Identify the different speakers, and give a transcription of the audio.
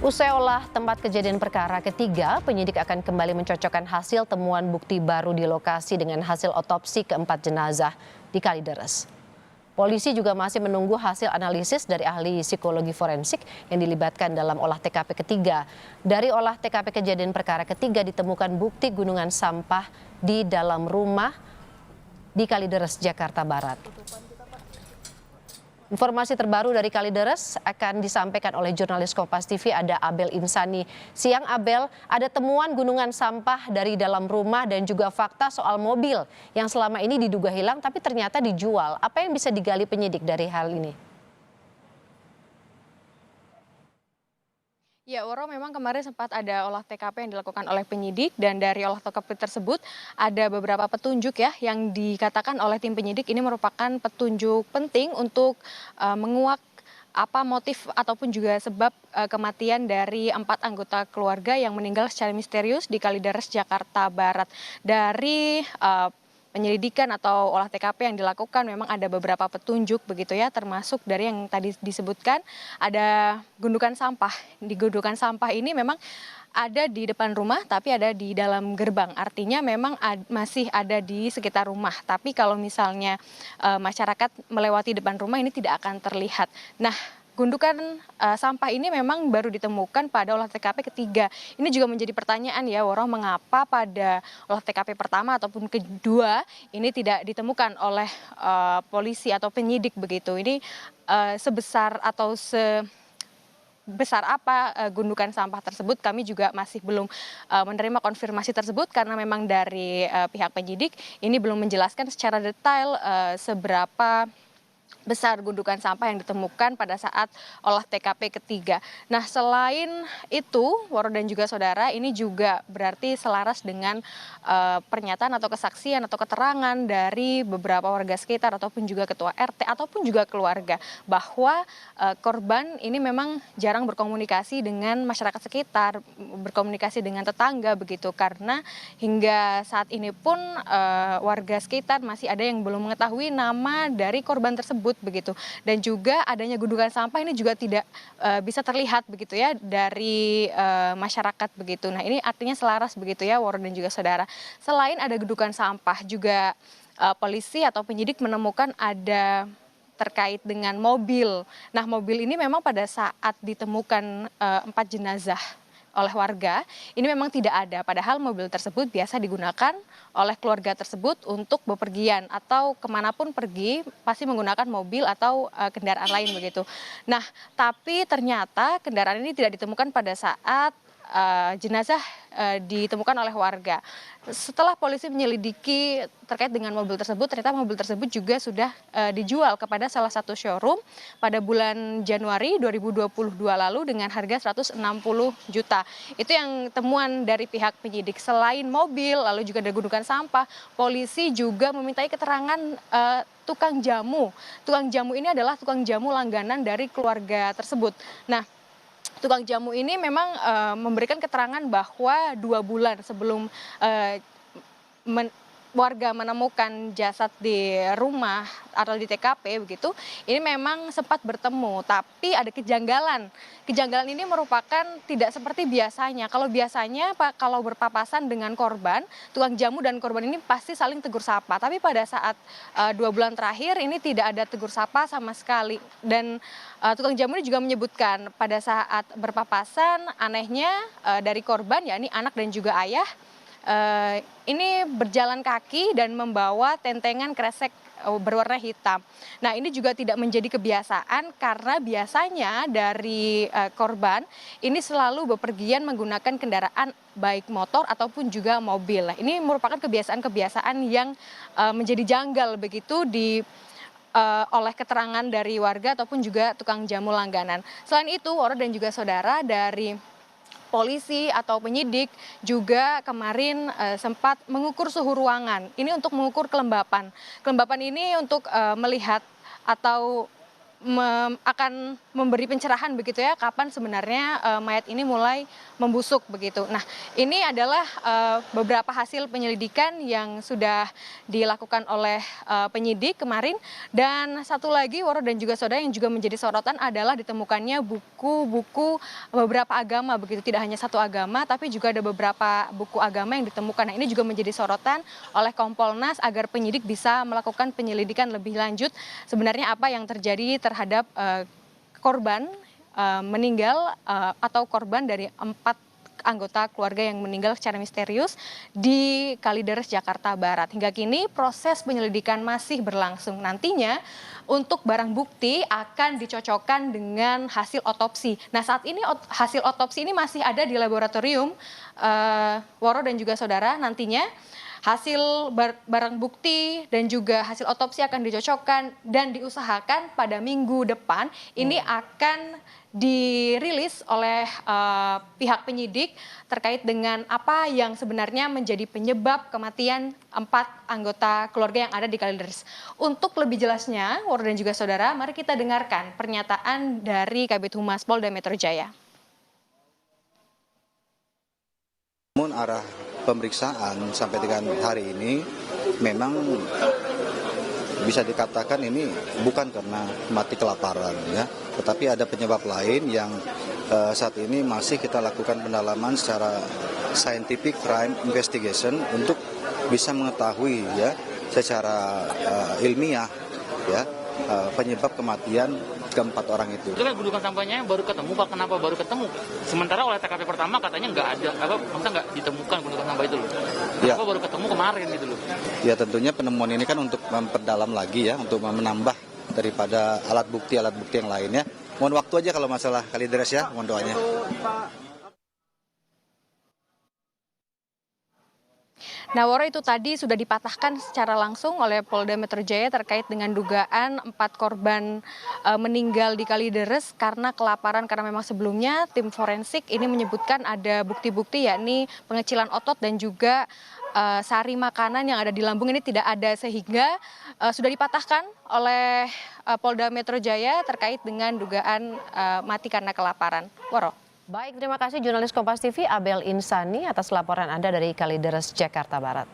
Speaker 1: Usai olah tempat kejadian perkara ketiga, penyidik akan kembali mencocokkan hasil temuan bukti baru di lokasi dengan hasil otopsi keempat jenazah di Kalideres. Polisi juga masih menunggu hasil analisis dari ahli psikologi forensik yang dilibatkan dalam olah TKP ketiga. Dari olah TKP kejadian perkara ketiga ditemukan bukti gunungan sampah di dalam rumah di Kalideres, Jakarta Barat. Informasi terbaru dari Kalideres akan disampaikan oleh jurnalis Kompas TV, ada Abel Insani. Siang Abel, ada temuan gunungan sampah dari dalam rumah dan juga fakta soal mobil yang selama ini diduga hilang tapi ternyata dijual. Apa yang bisa digali penyidik dari hal ini?
Speaker 2: Ya, Woro, memang kemarin sempat ada olah TKP yang dilakukan oleh penyidik dan dari olah TKP tersebut ada beberapa petunjuk ya yang dikatakan oleh tim penyidik ini merupakan petunjuk penting untuk menguak apa motif ataupun juga sebab kematian dari 4 anggota keluarga yang meninggal secara misterius di Kalideres, Jakarta Barat. Dari penyelidikan atau olah TKP yang dilakukan memang ada beberapa petunjuk begitu ya, termasuk dari yang tadi disebutkan ada gundukan sampah. Di gundukan sampah ini memang ada di depan rumah tapi ada di dalam gerbang, artinya memang masih ada di sekitar rumah, tapi kalau misalnya masyarakat melewati depan rumah ini tidak akan terlihat. Nah, gundukan sampah ini memang baru ditemukan pada olah TKP ketiga. Ini juga menjadi pertanyaan ya, Woro, mengapa pada olah TKP pertama ataupun kedua ini tidak ditemukan oleh polisi atau penyidik begitu. Ini sebesar atau besar apa gundukan sampah tersebut, kami juga masih belum menerima konfirmasi tersebut karena memang dari pihak penyidik ini belum menjelaskan secara detail seberapa besar gundukan sampah yang ditemukan pada saat olah TKP ketiga. Nah, selain itu, Woro dan juga saudara, ini juga berarti selaras dengan pernyataan atau kesaksian atau keterangan dari beberapa warga sekitar ataupun juga ketua RT ataupun juga keluarga bahwa korban ini memang jarang berkomunikasi dengan masyarakat sekitar, berkomunikasi dengan tetangga begitu, karena hingga saat ini pun warga sekitar masih ada yang belum mengetahui nama dari korban tersebut begitu, dan juga adanya gundukan sampah ini juga tidak bisa terlihat begitu ya dari masyarakat begitu. Nah, ini artinya selaras begitu ya, Woro dan juga saudara. Selain ada gundukan sampah juga polisi atau penyidik menemukan ada terkait dengan mobil. Nah, mobil ini memang pada saat ditemukan 4 jenazah oleh warga, ini memang tidak ada. Padahal mobil tersebut biasa digunakan oleh keluarga tersebut untuk bepergian atau kemanapun pergi pasti menggunakan mobil atau kendaraan lain begitu. Nah, tapi ternyata kendaraan ini tidak ditemukan pada saat jenazah ditemukan oleh warga. Setelah polisi menyelidiki terkait dengan mobil tersebut, ternyata mobil tersebut juga sudah dijual kepada salah satu showroom pada bulan Januari 2022 lalu dengan harga 160 juta. Itu yang temuan dari pihak penyidik. Selain mobil, lalu juga ada gundukan sampah, polisi juga memintai keterangan tukang jamu. Tukang jamu ini adalah tukang jamu langganan dari keluarga tersebut. Nah, tukang jamu ini memang memberikan keterangan bahwa 2 bulan sebelum warga menemukan jasad di rumah atau di TKP begitu, ini memang sempat bertemu, tapi ada kejanggalan. Kejanggalan ini merupakan tidak seperti biasanya. Kalau biasanya kalau berpapasan dengan korban, tukang jamu dan korban ini pasti saling tegur sapa. Tapi pada saat 2 bulan terakhir ini tidak ada tegur sapa sama sekali. Dan tukang jamu ini juga menyebutkan pada saat berpapasan anehnya dari korban, yakni anak dan juga ayah, ini berjalan kaki dan membawa tentengan kresek berwarna hitam. Nah, ini juga tidak menjadi kebiasaan karena biasanya dari korban ini selalu bepergian menggunakan kendaraan baik motor ataupun juga mobil. Nah, ini merupakan kebiasaan-kebiasaan yang menjadi janggal begitu oleh keterangan dari warga ataupun juga tukang jamu langganan. Selain itu, Woro dan juga saudara, dari polisi atau penyidik juga kemarin sempat mengukur suhu ruangan. Ini untuk mengukur kelembapan. Kelembapan ini untuk melihat atau akan memberi pencerahan begitu ya, kapan sebenarnya mayat ini mulai membusuk begitu. Nah, ini adalah beberapa hasil penyelidikan yang sudah dilakukan oleh penyidik kemarin. Dan satu lagi, Waro dan juga saudara, yang juga menjadi sorotan adalah ditemukannya buku-buku beberapa agama begitu. Tidak hanya satu agama, tapi juga ada beberapa buku agama yang ditemukan. Nah, ini juga menjadi sorotan oleh Kompolnas agar penyidik bisa melakukan penyelidikan lebih lanjut sebenarnya apa yang terjadi terhadap korban meninggal atau korban dari 4 anggota keluarga yang meninggal secara misterius di Kalideres, Jakarta Barat. Hingga kini proses penyelidikan masih berlangsung. Nantinya untuk barang bukti akan dicocokkan dengan hasil otopsi. Nah, saat ini hasil otopsi ini masih ada di laboratorium, Woro dan juga saudara. Nantinya hasil barang bukti dan juga hasil otopsi akan dicocokkan dan diusahakan pada minggu depan ini akan dirilis oleh pihak penyidik terkait dengan apa yang sebenarnya menjadi penyebab kematian 4 anggota keluarga yang ada di Kalideres. Untuk lebih jelasnya, Waro dan juga saudara, mari kita dengarkan pernyataan dari Kabid Humas Polda Metro Jaya.
Speaker 3: Namun arah pemeriksaan sampai dengan hari ini memang bisa dikatakan ini bukan karena mati kelaparan ya, tetapi ada penyebab lain yang saat ini masih kita lakukan pendalaman secara scientific crime investigation untuk bisa mengetahui ya secara ilmiah ya penyebab kematian keempat orang itu.
Speaker 4: Itu kan gundukan sampahnya baru ketemu, Pak. Kenapa baru ketemu? Sementara oleh TKP pertama katanya nggak ada, maksudnya nggak ditemukan gundukan sampah itu loh. Kenapa baru ketemu kemarin gitu loh? Ya tentunya penemuan ini kan untuk memperdalam lagi ya, untuk menambah daripada alat bukti yang lainnya. Mohon waktu aja kalau masalah Kalideres ya, mohon doanya.
Speaker 2: Nah, Woro, itu tadi sudah dipatahkan secara langsung oleh Polda Metro Jaya terkait dengan dugaan 4 korban meninggal di Kalideres karena kelaparan, karena memang sebelumnya tim forensik ini menyebutkan ada bukti-bukti yakni pengecilan otot dan juga sari makanan yang ada di lambung ini tidak ada, sehingga sudah dipatahkan oleh Polda Metro Jaya terkait dengan dugaan mati karena kelaparan. Woro.
Speaker 1: Baik, terima kasih jurnalis Kompas TV Abel Insani atas laporan Anda dari Kalideres, Jakarta Barat.